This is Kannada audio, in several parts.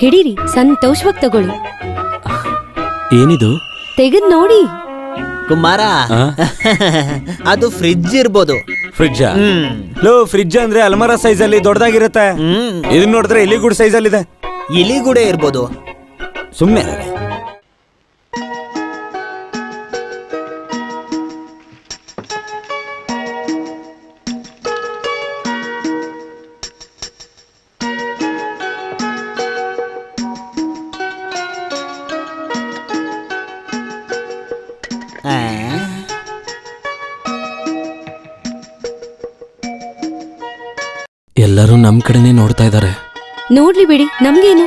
ಹಿಡೀರಿ, ಸಂತೋಷವಾಗಿ ತಗೊಳ್ಳಿ. ಏನಿದು? ತೆಗೆದ್ ನೋಡಿ. ಕುಮಾರ, ಅದು ಫ್ರಿಡ್ಜ್ ಇರ್ಬೋದು. ಫ್ರಿಡ್ಜ್? ಲೋ, ಫ್ರಿಡ್ಜ್ ಅಂದ್ರೆ ಅಲ್ಮಾರ ಸೈಜ್ ಅಲ್ಲಿ ದೊಡ್ಡದಾಗಿರುತ್ತೆ. ಇದನ್ನ ನೋಡಿದ್ರೆ ಇಲಿಗೂಡ್ ಸೈಜ್ ಅಲ್ಲಿ ಇದೆ. ಇಲಿಗೂಡೆ ಇರ್ಬೋದು. ಸುಮ್ಮನೆ ಎಲ್ಲರೂ ನಮ್ ಕಡೆನೆ ನೋಡ್ತಾ ಇದ್ದಾರೆ. ನೋಡ್ಲಿ ಬಿಡಿ, ನಮ್ಗೇನು.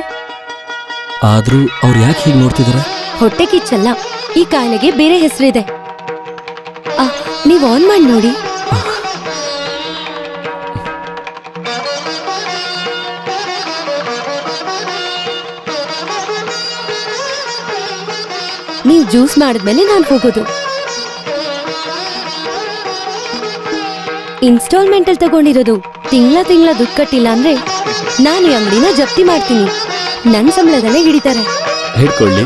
ಆದ್ರೂ ಅವ್ರು ಯಾಕೆ ಹೀಗೆ ನೋಡ್ತಿದಾರೆ? ಹೊಟ್ಟೆ ಕಿಚ್ಚಲ್ಲ, ಈ ಕಾಯಿಲೆಗೆ ಬೇರೆ ಹೆಸರಿದೆ. ನೀವ್ ಆನ್ ಮಾಡಿ ನೋಡಿ. ನೀವ್ ಜ್ಯೂಸ್ ಮಾಡಿದ್ಮೇಲೆ ನಾನ್ ಹೋಗೋದು. ಇನ್ಸ್ಟಾಲ್ಮೆಂಟ್ ಅಲ್ಲಿ ತಗೊಂಡಿರೋದು. ತಿಂಗಳ ದುಡ್ಡು ಕಟ್ಟಿಲ್ಲ ಅಂದ್ರೆ ನಾನು ಈ ಅಂಗಡಿನ ಜಪ್ತಿ ಮಾಡ್ತೀನಿ. ನನ್ ಸಂಬಳದಲ್ಲೇ ಹಿಡಿತಾರೆ. ಹೇಳ್ಕೊಳ್ಳಿ,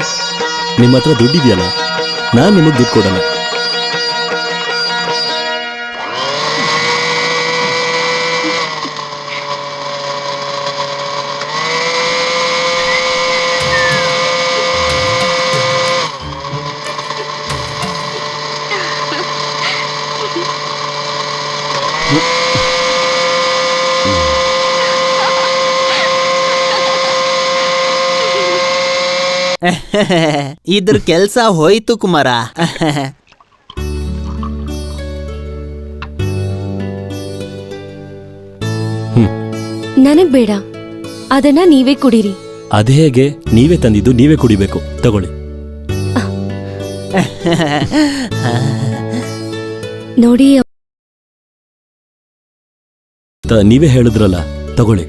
ನಿಮ್ಮ ಹತ್ರ ದುಡ್ಡಿದೆಯಲ್ಲ, ನಾನ್ ನಿಮಗ್ ದುಡ್ಡು ಕೊಡಲ್ಲ. ಇದ್ರ ಕೆಲ್ಸ ಹೋಯ್ತು ಕುಮಾರ. ನನಗ್ ಬೇಡ, ಅದನ್ನ ನೀವೇ ಕುಡೀರಿ. ಅದೇ ಹೇಗೆ? ನೀವೇ ತಂದಿದ್ದು ನೀವೇ ಕುಡಿಬೇಕು. ತಗೊಳ್ಳಿ. ನೋಡಿ, ನೀವೇ ಹೇಳಿದ್ರಲ್ಲ, ತಗೊಳ್ಳಿ.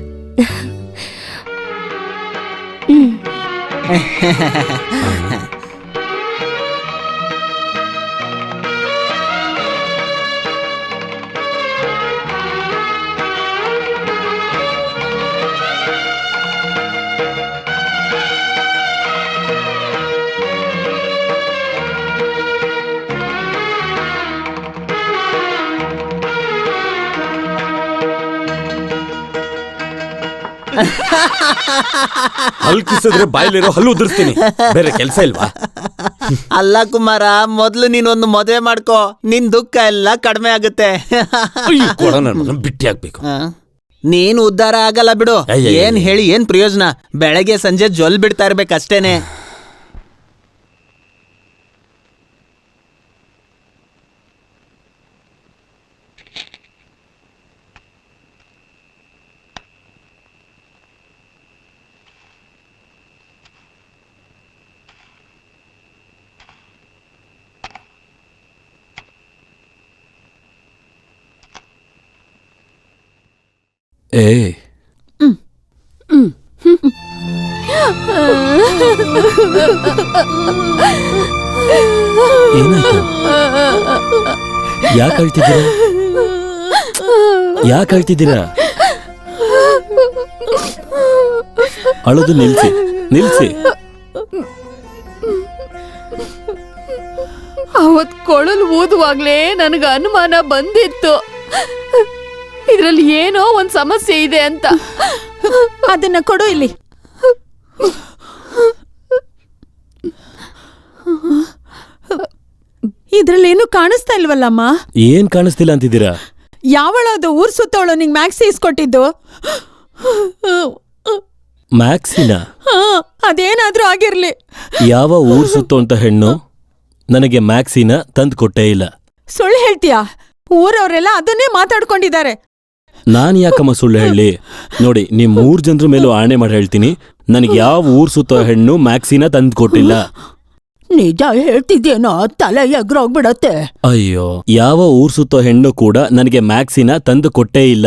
ಹಲ್ಲು ಕಿಸಿದ್ರೆ ಬಾಯಲ್ಲಿರೋ ಹಲ್ಲು ಉದುರಿಸ್ತೀನಿ. ಬೇರೆ ಕೆಲಸ ಇಲ್ವಾ? ಅಲ್ಲ ಕುಮಾರ, ಮೊದ್ಲು ನೀನೊಂದು ಮದುವೆ ಮಾಡ್ಕೋ, ನಿನ್ ದುಃಖ ಎಲ್ಲ ಕಡಿಮೆ ಆಗುತ್ತೆ. ಬಿಟ್ಟಿ ಆಗ್ಬೇಕು. ನೀನು ಉದ್ಧಾರ ಆಗಲ್ಲ ಬಿಡು. ಏನ್ ಹೇಳಿ ಏನ್ ಪ್ರಯೋಜನ? ಬೆಳಗ್ಗೆ ಸಂಜೆ ಜೊಲ್ ಬಿಡ್ತಾ ಇರ್ಬೇಕಷ್ಟೇನೆ. ಏನಾಯ್ತು? ಯಾಕೆ ಅಳ್ತಿದ್ದೀರಾ? ಯಾಕೆ ಅಳ್ತಿದ್ದೀರಾ? ಅಳೋದು ನಿಲ್ಸಿ, ನಿಲ್ಸಿ. ಅವತ್ ಕೊಳಲು ಊದುವಾಗ್ಲೇ ನನಗ ಅನುಮಾನ ಬಂದಿತ್ತು, ಇದ್ರಲ್ಲಿ ಏನೋ ಒಂದ್ ಸಮಸ್ಯೆ ಇದೆ ಅಂತ. ಅದನ್ನ ಕೊಡು ಇಲ್ಲಿ. ಇದ್ರಲ್ಲೇನು ಕಾಣಿಸ್ತಾ ಇಲ್ವಲ್ಲಮ್ಮ? ಏನ್ ಕಾಣಿಸ್ತಿಲ್ಲ ಅಂತಿದ್ದೀರಾ? ಯಾವಳದು ಊರ್ ಸುತ್ತವಳು ನಿಂಗ್ ಮ್ಯಾಕ್ಸಿ ಇಸ್ಕೊಟ್ಟಿದ್ದು? ಮ್ಯಾಕ್ಸಿನ? ಅದೇನಾದ್ರೂ ಆಗಿರ್ಲಿ. ಯಾವ ಊರ್ ಸುತ್ತೋಂತ ಹೆಣ್ಣು ನನಗೆ ಮ್ಯಾಕ್ಸಿನ ತಂದು ಕೊಟ್ಟೇ ಇಲ್ಲ. ಸುಳ್ಳು ಹೇಳ್ತೀಯಾ? ಊರವರೆಲ್ಲ ಅದನ್ನೇ ಮಾತಾಡ್ಕೊಂಡಿದ್ದಾರೆ. ನಾನ್ ಯಾಕಮ್ಮ ಸುಳ್ಳು ಹೇಳಿ? ನೋಡಿ, ನಿಮ್ 3 ಜನರ ಮೇಲೂ ಆಣೆ ಮಾಡಿ ಹೇಳ್ತೀನಿ, ನನಗೆ ಯಾವ ಊರ್ ಸುತ್ತೋ ಹೆಣ್ಣು ಮ್ಯಾಕ್ಸಿನ ತಂದು ಕೊಟ್ಟಿಲ್ಲ. ನಿಜ ಹೇಳ್ತಿದ್ಯೇನೋ? ತಲೆ ಎಗ್ರೋಗ್ಬಿಡತ್ತೆ. ಅಯ್ಯೋ, ಯಾವ ಊರ್ ಸುತ್ತೋ ಹೆಣ್ಣು ಕೂಡ ನನಗೆ ಮ್ಯಾಕ್ಸಿನ ತಂದು ಕೊಟ್ಟೇ ಇಲ್ಲ.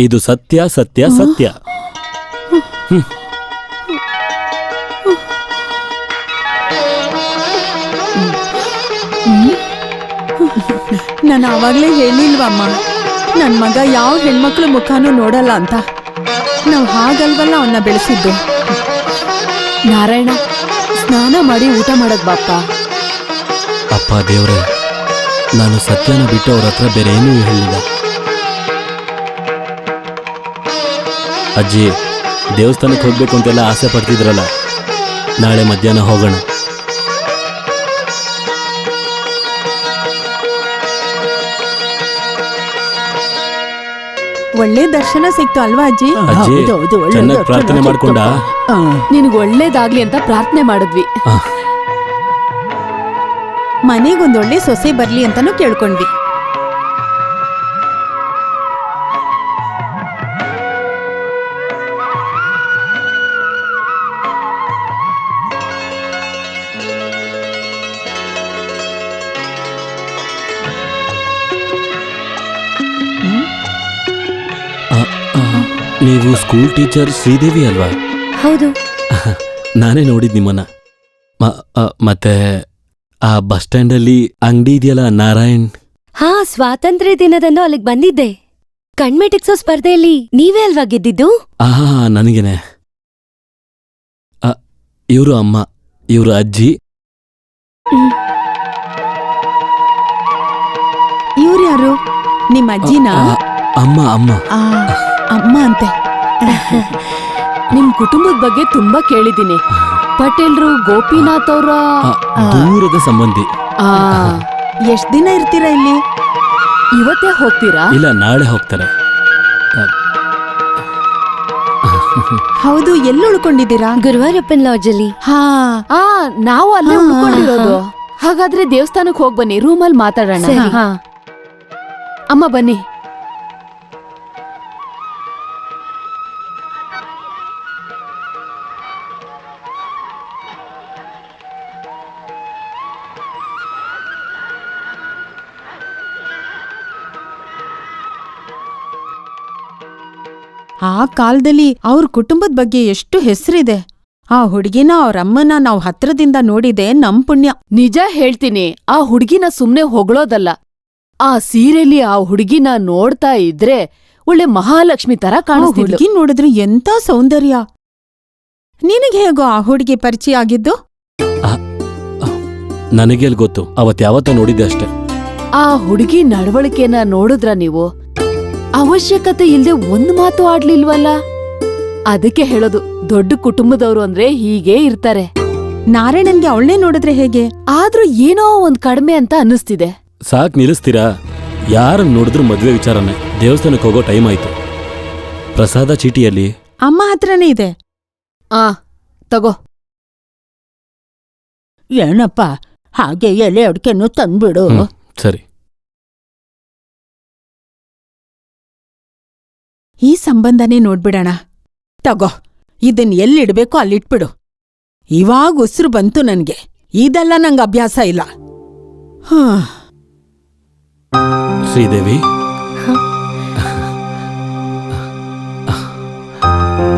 ಇದು ಸತ್ಯ, ಸತ್ಯ, ಸತ್ಯ. ನಾನು ಆವಾಗ್ಲೇ ಹೇಳಿಲ್ವಮ್ಮ, ನನ್ ಮಗ ಯಾವ ಹೆಣ್ಮಕ್ಳು ಮುಖಾನೂ ನೋಡಲ್ಲ ಅಂತ. ನಾವ್ ಹಾಗಲ್ವಲ್ಲ ಅವನ್ನ ಬೆಳೆಸಿದ್ದು. ನಾರಾಯಣ, ಸ್ನಾನ ಮಾಡಿ ಊಟ ಮಾಡಕ್ ಬಾಪ್ಪ. ಅಪ್ಪ ದೇವ್ರೆ, ನಾನು ಸತ್ಯನ ಬಿಟ್ಟು ಅವ್ರ ಹತ್ರ ಬೇರೆ ಏನೂ ಹೇಳಿಲ್ಲ. ಅಜ್ಜಿ, ದೇವಸ್ಥಾನಕ್ಕೆ ಹೋಗ್ಬೇಕು ಅಂತೆಲ್ಲ ಆಸೆ ಪಡ್ತಿದ್ರಲ್ಲ, ನಾಳೆ ಮಧ್ಯಾಹ್ನ ಹೋಗೋಣ. ಒಳ್ಳೆ ದರ್ಶನ ಸಿಕ್ತು ಅಲ್ವಾ ಅಜ್ಜಿ? ಅಜ್ಜಿ, ಹೌದು, ಹೌದು, ಒಳ್ಳೆ ಚೆನ್ನಾಗಿ ದರ್ಶನ ಪ್ರಾರ್ಥನೆ ಸಿಕ್ತು. ಮಾಡ್ಕೊಂಡ? ಆ. ನಿನಗ್ ಒಳ್ಳೇದಾಗ್ಲಿ ಅಂತ ಪ್ರಾರ್ಥನೆ ಮಾಡಿದ್ವಿ. ಮನೆಗೊಂದೊಳ್ಳೆ ಸೊಸೆ ಬರ್ಲಿ ಅಂತಾನು ಕೇಳ್ಕೊಂಡ್ವಿ. ನೀವು ಸ್ಕೂಲ್ ಟೀಚರ್ ಶ್ರೀದೇವಿ ಅಲ್ವಾ? ಹೌದು. ನಾನೇ ನೋಡಿದ್ ನಿಮ್ಮನ್ನ. ಮತ್ತೆ ಆ ಬಸ್ ಸ್ಟ್ಯಾಂಡಲ್ಲಿ ಅಂಗಡಿ ಇದೆಯಲ್ಲ, ನಾರಾಯಣ್. ಹಾ, ಸ್ವಾತಂತ್ರ್ಯ ದಿನದಂದು ಅಲ್ಲಿಗೆ ಬಂದಿದ್ದೆ. ಕಣ್ಮೆಟಿಕ್ಸೋ ಸ್ಪರ್ಧೆಯಲ್ಲಿ ನೀವೇ ಅಲ್ವಾ ಗೆದ್ದಿದ್ದು? ನನಗೇನೆ. ಇವರು ಅಮ್ಮ, ಇವರು ಅಜ್ಜಿ. ಇವ್ರು ಯಾರು? ನಿಮ್ಮ ಅಜ್ಜಿನ? ಅಮ್ಮ ಅಮ್ಮ ಅಮ್ಮ ಅಂತೆ. ನಿಮ್ ಕುಟುಂಬದ ಬಗ್ಗೆ ತುಂಬಾ ಕೇಳಿದೀನಿ. ಪಟೇಲ್ರು ಗೋಪಿನಾಥ್ ಅವ್ರ ದೂರದ ಸಂಬಂಧಿ. ಎಷ್ಟ್ ದಿನ ಇರ್ತೀರಾ ಇಲ್ಲಿ? ಇವತ್ತೇ ಹೋಗ್ತೀರಾ? ಇಲ್ಲ, ನಾಳೆ ಹೋಗ್ತಾರೆ. ಹೌದು, ಎಲ್ಲಿ ಉಳ್ಕೊಂಡಿದ್ದೀರಾ? ಗುರುವಾರಪ್ಪನ್ ಲಾಡ್ಜಲ್ಲಿ. ಹಾ, ನಾವು ಅಲ್ಲೇ ಉಳ್ಕೊಂಡಿರೋದು. ಹಾಗಾದ್ರೆ ದೇವಸ್ಥಾನಕ್ಕೆ ಹೋಗ್ ಬನ್ನಿ, ರೂಮಲ್ಲಿ ಮಾತಾಡೋಣ. ಸರಿ. ಹಾ. ಅಮ್ಮ ಬನ್ನಿ. ಆ ಕಾಲದಲ್ಲಿ ಅವ್ರ ಕುಟುಂಬದ ಬಗ್ಗೆ ಎಷ್ಟು ಹೆಸರಿದೆ. ಆ ಹುಡುಗಿನ ಅವ್ರ ಅಮ್ಮನ ನಾವು ಹತ್ರದಿಂದ ನೋಡಿದೆ, ನಮ್ ಪುಣ್ಯ. ನಿಜ ಹೇಳ್ತೀನಿ, ಆ ಹುಡ್ಗಿನ ಸುಮ್ನೆ ಹೊಗಳೋದಲ್ಲ. ಆ ಸೀರೆಲಿ ಆ ಹುಡ್ಗಿನ ನೋಡ್ತಾ ಇದ್ರೆ ಒಳ್ಳೆ ಮಹಾಲಕ್ಷ್ಮಿ ತರ ಕಾಣಿಸ್ತಿದ್ಲು. ಹುಡುಗಿ ನೋಡಿದ್ರೆ ಎಂತ ಸೌಂದರ್ಯ. ನಿನಗೆ ಹೇಗೋ ಆ ಹುಡುಗಿ ಪರಿಚಯ ಆಗಿದ್ದು? ನನಗೆಲ್ ಗೊತ್ತು, ಅವತ್ ಯಾವತ್ತ ನೋಡಿದ್ದೆ ಅಷ್ಟೇ. ಆ ಹುಡುಗಿ ನಡವಳಿಕೆನ ನೋಡಿದ್ರ ನೀವು? ಅವಶ್ಯಕತೆ ಇಲ್ದೆ ಒಂದ್ ಮಾತು ಆಡ್ಲಿಲ್ವಲ್ಲ. ಅದಕ್ಕೆ ಹೇಳೋದು, ದೊಡ್ಡ ಕುಟುಂಬದವ್ರು ಅಂದ್ರೆ ಹೀಗೇ ಇರ್ತಾರೆ. ನಾರಾಯಣನ್ಗೆ ಅವಳನ್ನೇ ನೋಡಿದ್ರೆ ಹೇಗೆ? ಆದ್ರೂ ಏನೋ ಒಂದ್ ಕಡಿಮೆ ಅಂತ ಅನ್ನಿಸ್ತಿದೆ. ಸಾಕ್, ನಿಲ್ಲಿಸ್ತೀರಾ? ಯಾರನ್ನ ನೋಡಿದ್ರು ಮದ್ವೆ ವಿಚಾರನೆ. ದೇವಸ್ಥಾನಕ್ಕೆ ಹೋಗೋ ಟೈಮ್ ಆಯ್ತು. ಪ್ರಸಾದ ಚೀಟಿಯಲ್ಲಿ ಅಮ್ಮ ಹತ್ರನೇ ಇದೆ. ತಗೋ. ಏನಪ್ಪ, ಹಾಗೆ ಎಲೆ ಅಡ್ಕೆನು ತಂದ್ಬಿಡು. ಸರಿ. ಈ ಸಂಬಂಧನೇ ನೋಡ್ಬಿಡೋಣ. ತಗೋ, ಇದನ್ ಎಲ್ಲಿಡ್ಬೇಕೋ ಅಲ್ಲಿಟ್ಬಿಡು. ಇವಾಗ ಉಸಿರು ಬಂತು ನನ್ಗೆ. ಇದೆಲ್ಲ ನಂಗೆ ಅಭ್ಯಾಸ ಇಲ್ಲ. ಶ್ರೀದೇವಿ,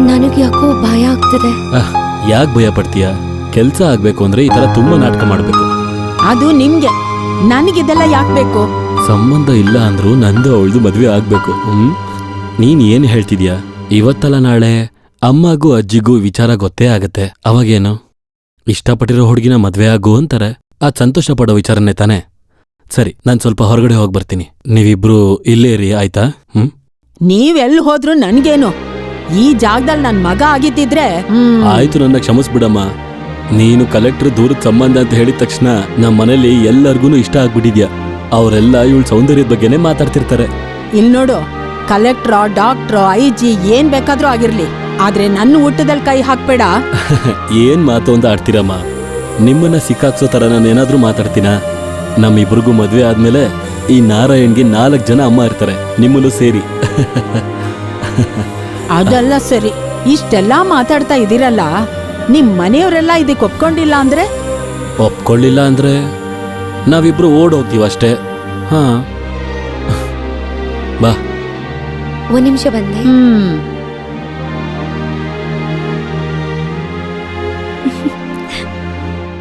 ನನಗೆ ಯಾಕೋ ಭಯ ಆಗ್ತದೆ. ಯಾಕೆ ಭಯ ಪಡ್ತೀಯ? ಕೆಲ್ಸ ಆಗ್ಬೇಕು ಅಂದ್ರೆ ಈ ತರ ತುಂಬಾ ನಾಟಕ ಮಾಡ್ಬೇಕು. ಅದು ನಿಮ್ಗೆ, ನನಗಿದೆಲ್ಲ ಯಾಕೆ ಬೇಕು? ಸಂಬಂಧ ಇಲ್ಲ ಅಂದ್ರೂ ನಂದು ಅವಳ್ದು ಮದ್ವೆ ಆಗ್ಬೇಕು. ನೀನ್ ಏನ್ ಹೇಳ್ತಿದ್ಯಾ? ಇವತ್ತಲ್ಲ ನಾಳೆ ಅಮ್ಮಗೂ ಅಜ್ಜಿಗೂ ವಿಚಾರ ಗೊತ್ತೇ ಆಗತ್ತೆ. ಅವಾಗೇನು? ಇಷ್ಟಪಟ್ಟಿರೋ ಹುಡುಗಿನ ಮದ್ವೆ ಆಗು ಅಂತಾರೆ. ಅದ್ ಸಂತೋಷ ಪಡೋ ವಿಚಾರನೇ ತಾನೆ. ಸರಿ, ನಾನ್ ಸ್ವಲ್ಪ ಹೊರಗಡೆ ಹೋಗಿ ಬರ್ತೀನಿ. ನೀವಿಬ್ರು ಇಲ್ಲೇ ಇರಿ, ಆಯ್ತಾ? ನೀವೆಲ್ಲಿ ಹೋದ್ರು ನನ್ಗೇನು? ಈ ಜಾಗದಲ್ಲಿ ನನ್ ಮಗ ಆಗಿದ್ದಿದ್ರೆ ಆಯ್ತು, ನನ್ನ ಕ್ಷಮಿಸ್ಬಿಡಮ್ಮ. ನೀನು ಕಲೆಕ್ಟರ್ ದೂರದ ಸಂಬಂಧ ಅಂತ ಹೇಳಿದ ತಕ್ಷಣ ನಮ್ಮ ಮನೇಲಿ ಎಲ್ಲರಿಗೂ ಇಷ್ಟ ಆಗ್ಬಿಟ್ಟಿದ್ಯಾ. ಅವರೆಲ್ಲ ಇವಳ ಸೌಂದರ್ಯದ ಬಗ್ಗೆನೇ ಮಾತಾಡ್ತಿರ್ತಾರೆ. ಇಲ್ ನೋಡು, ಕಲೆಕ್ಟ್ರ, ಡಾಕ್ಟ್ರ, ಐಜಿ ಏನ್ ಬೇಕಾದ್ರೂ ಆಗಿರ್ಲಿ, ಆದ್ರೆ ನನ್ನ ಊಟದಲ್ಲಿ ಕೈ ಹಾಕ್ಬೇಡ. ಏನ್ ಮಾತು ಅಂತ ಆಡ್ತೀರಮ್ಮ? ನಿಮ್ಮನ್ನ ಸಿಕ್ಕಾಕ್ಸೋ ತರ ನಾನೇನಾದ್ರೂ ಮಾತಾಡ್ತೀನಾ? ನಮ್ಮಿಬ್ರಿಗೂ ಮದ್ವೆ ಆದ್ಮೇಲೆ ಈ ನಾರಾಯಣ್ಗೆ 4 ಜನ ಅಮ್ಮ ಇರ್ತಾರೆ, ನಿಮ್ಮನ್ನು ಸೇರಿ. ಅದೆಲ್ಲ ಸರಿ, ಇಷ್ಟೆಲ್ಲಾ ಮಾತಾಡ್ತಾ ಇದೀರಲ್ಲ, ನಿಮ್ ಮನೆಯವರೆಲ್ಲ ಇದಕ್ಕೆ ಒಪ್ಕೊಂಡಿಲ್ಲ ಅಂದ್ರೆ? ಒಪ್ಕೊಳ್ಳಿಲ್ಲ ಅಂದ್ರೆ ನಾವಿಬ್ರು ಓಡೋಗ್ತೀವ ಅಷ್ಟೇ. ಹಾ, ಬಾ. ಒಂದ್ ನಿಮಿಷ ಬಂದೆ.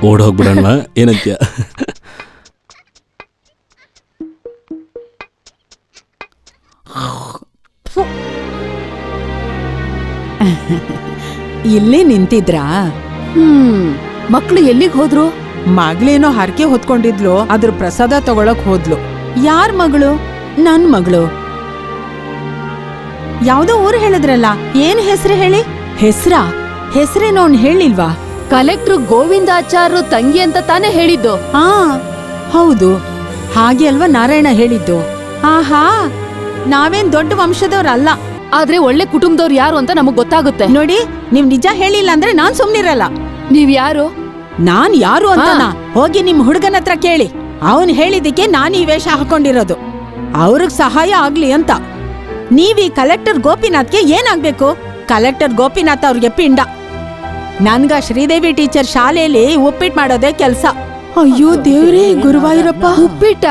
ಓಡೋಗ್ಬಿಡೋಣ, ಏನಂತ್ಯ? ಇಲ್ಲೇ ನಿಂತಿದ್ರಾ? ಮಕ್ಳು ಎಲ್ಲಿಗ್ ಹೋದ್ರು? ಮಗಳೇನೋ ಹರಕೆ ಹೊತ್ಕೊಂಡಿದ್ಲು, ಅದ್ರ ಪ್ರಸಾದ ತಗೊಳಕ್ ಹೋದ್ಲು. ಯಾರ್ ಮಗಳು? ನನ್ ಮಗಳು. ಯಾವ್ದೋ ಊರು ಹೇಳಿದ್ರಲ್ಲ, ಏನ್ ಹೆಸ್ರು ಹೇಳಿ? ಹೆಸ್ರೇನೋ ಅವ್ನ್ ಹೇಳಿಲ್ವಾ? ಕಲೆಕ್ಟ್ರು ಗೋವಿಂದಾಚಾರ್ರು ತಂಗಿ ಅಂತ ತಾನೇ ಹೇಳಿದ್ದು. ಹಾ ಹೌದು, ಹಾಗೆ ಅಲ್ವಾ ನಾರಾಯಣ ಹೇಳಿದ್ದು. ಆಹಾ, ನಾವೇನ್ ದೊಡ್ಡ ವಂಶದವ್ರಲ್ಲ. ಆದ್ರೆ ಒಳ್ಳೆ ಕುಟುಂಬದವ್ರು ಯಾರು ಅಂತ ನಮಗ್ ಗೊತ್ತಾಗುತ್ತೆ. ನೋಡಿ, ನೀವ್ ನಿಜ ಹೇಳಿಲ್ಲ ಅಂದ್ರೆ ನಾನ್ ಸುಮ್ನಿರಲ್ಲ. ನೀವ್ ಯಾರು? ನಾನ್ ಯಾರು ಅಂತನಾ? ಹೋಗಿ ನಿಮ್ ಹುಡುಗನ ಹತ್ರ ಕೇಳಿ. ಅವನ್ ಹೇಳಿದಕ್ಕೆ ನಾನ್ ಈ ವೇಷ ಹಾಕೊಂಡಿರೋದು, ಅವ್ರಿಗ್ ಸಹಾಯ ಆಗ್ಲಿ ಅಂತ. ನೀವ್ ಈ ಕಲೆಕ್ಟರ್ ಗೋಪಿನಾಥ್ಗೆ ಏನಾಗ್ಬೇಕು? ಕಲೆಕ್ಟರ್ ಗೋಪಿನಾಥ್ ಅವ್ರಿಗೆ ಪಿಂಡ. ನನ್ಗ ಶ್ರೀದೇವಿ ಟೀಚರ್ ಶಾಲೆಯಲ್ಲಿ ಉಪ್ಪಿಟ್ಟು ಮಾಡೋದೇ ಕೆಲ್ಸ. ಅಯ್ಯೋ ದೇವ್ರೇ, ಗುರುವಾಯೂರಪ್ಪ. ಉಪ್ಪಿಟ್ಟ?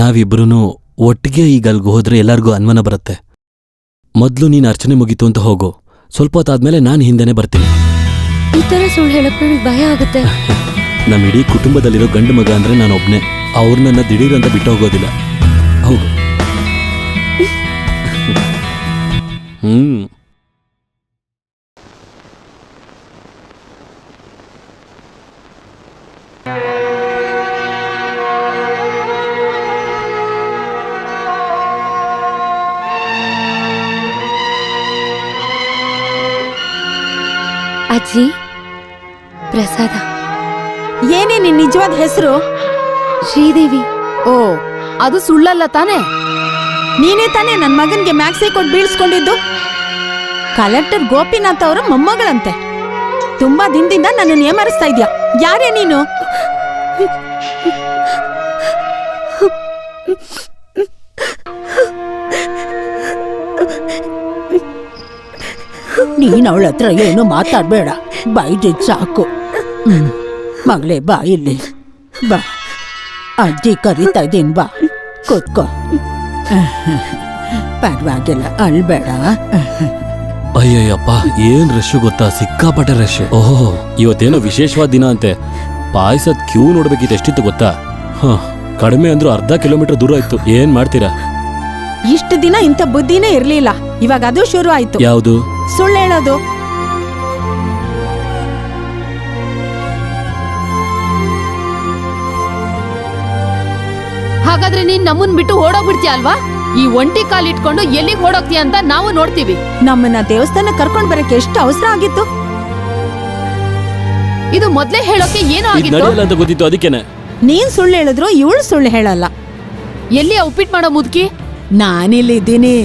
ನಾವಿಬ್ರು ಒಟ್ಟಿಗೆ ಈಗ ಅಲ್ಗೆ ಹೋದ್ರೆ ಎಲ್ಲರಿಗೂ ಅನುಮಾನ ಬರುತ್ತೆ. ಮೊದ್ಲು ನೀನ್ ಅರ್ಚನೆ ಮುಗೀತು ಅಂತ ಹೋಗು, ಸ್ವಲ್ಪ ಹೊತ್ತಾದ್ಮೇಲೆ ನಾನು ಹಿಂದೆನೆ ಬರ್ತೀನಿ. ಈ ತರ ಸುಳ್ಳು ಹೇಳಕ್ ನನಗೆ ಭಯ ಆಗುತ್ತೆ. ನಮ್ಮ ಇಡೀ ಕುಟುಂಬದಲ್ಲಿರೋ ಗಂಡು ಮಗ ಅಂದ್ರೆ ನಾನು ಒಬ್ನೇ. ಅವ್ರು ನನ್ನ ದಿಢೀರ್ ಅಂತ ಬಿಟ್ಟು ಹೋಗೋದಿಲ್ಲ. ಹೌದು. ಅಜ್ಜಿ, ಪ್ರಸಾದ. ಏನೇ ನಿನ್ ನಿಜವಾದ ಹೆಸರು? ಶ್ರೀದೇವಿ. ಓ, ಅದು ಸುಳ್ಳಲ್ಲ ತಾನೇ? ನೀನೇ ತಾನೇ ನನ್ ಮಗನ್ಗೆ ಮ್ಯಾಕ್ಸಿ ಕೊಟ್ಟು ಬೀಳ್ಸ್ಕೊಂಡಿದ್ದು? ಕಲೆಕ್ಟರ್ ಗೋಪಿನಾಥ್ ಅವರ ಮೊಮ್ಮಗಳಂತೆ. ತುಂಬಾ ದಿನದಿಂದ ನನ್ನನ್ನು ಏಮರಿಸ್ತಾ ಇದ್ಯಾ. ಯಾರೇ ನೀನು? ನೀನ್ ಅವಳ ಹತ್ರ ಏನು ಮಾತಾಡ್ಬೇಡ, ಬಾಯಿಜಿದ್ ಸಾಕು. ಮಗಳೇ, ಬಾ ಇಲ್ಲಿ ಬಾ, ಅಜ್ಜಿ ಕರೀತಾ ಇದ್ದೀನಿ, ಬಾ ಕೂತ್ಕೋ. ಪರವಾಗಿಲ್ಲ, ಅಳ್ಬೇಡ. ಅಯ್ಯಯ್ಯಪ್ಪ, ಏನ್ ರಶ್ ಗೊತ್ತಾ? ಸಿಕ್ಕಾಪಟ್ಟೆ ರಶ್. ಓಹೋ, ಇವತ್ತೇನೋ ವಿಶೇಷವಾದ ದಿನ ಅಂತೆ. ಪಾಯಸದ ಕ್ಯೂ ನೋಡ್ಬೇಕಿತ್ತು. ಎಷ್ಟಿತ್ತು ಗೊತ್ತಾ? ಕಡಿಮೆ ಅಂದ್ರೂ ಅರ್ಧ ಕಿಲೋಮೀಟರ್ ದೂರ ಇತ್ತು. ಏನ್ ಮಾಡ್ತೀರಾ? ಇಷ್ಟು ದಿನ ಇಂಥ ಬುದ್ಧಿನೇ ಇರ್ಲಿಲ್ಲ, ಇವಾಗ ಅದು ಶುರು ಆಯ್ತು. ಯಾವುದು? ಸುಳ್ಳು ಹೇಳೋದು. ಹಾಗಾದ್ರೆ ನೀನ್ ನಮ್ಮನ್ ಬಿಟ್ಟು ಓಡೋಗ್ಬಿಡ್ತೀಯ ಅಲ್ವಾ? ಈ ಒಂಟಿ ಕಾಲ್ ಇಟ್ಕೊಂಡು ಎಲ್ಲಿಗೆ ಓಡೋಗ್ತೀಯ ಅಂತ ನಾವು ನೋಡ್ತೀವಿ. ನಮ್ಮನ್ನ ದೇವಸ್ಥಾನ ಕರ್ಕೊಂಡ್ ಬರಕ್ಕೆ ಎಷ್ಟು ಅವಸರ ಆಗಿತ್ತು. ಇದು ಮೊದ್ಲೇ ಹೇಳೋಕೆ ಏನೋ ಇದ್ ಆಗಿತ್ತು. ನಡೆಯಲ್ಲ ಅಂತ ಗೊತ್ತಿತ್ತು, ಅದಕ್ಕೇನೆ. ನೀನ್ ಸುಳ್ಳು ಹೇಳಿದ್ರು ಇವಳು ಸುಳ್ಳು ಹೇಳಲ್ಲ. ಎಲ್ಲಿ ಉಪ್ಪಿಟ್ಟು ಮಾಡೋ ಮುದುಕಿ? ನಾನಿಲ್ಲಿದ್ದೀನಿ.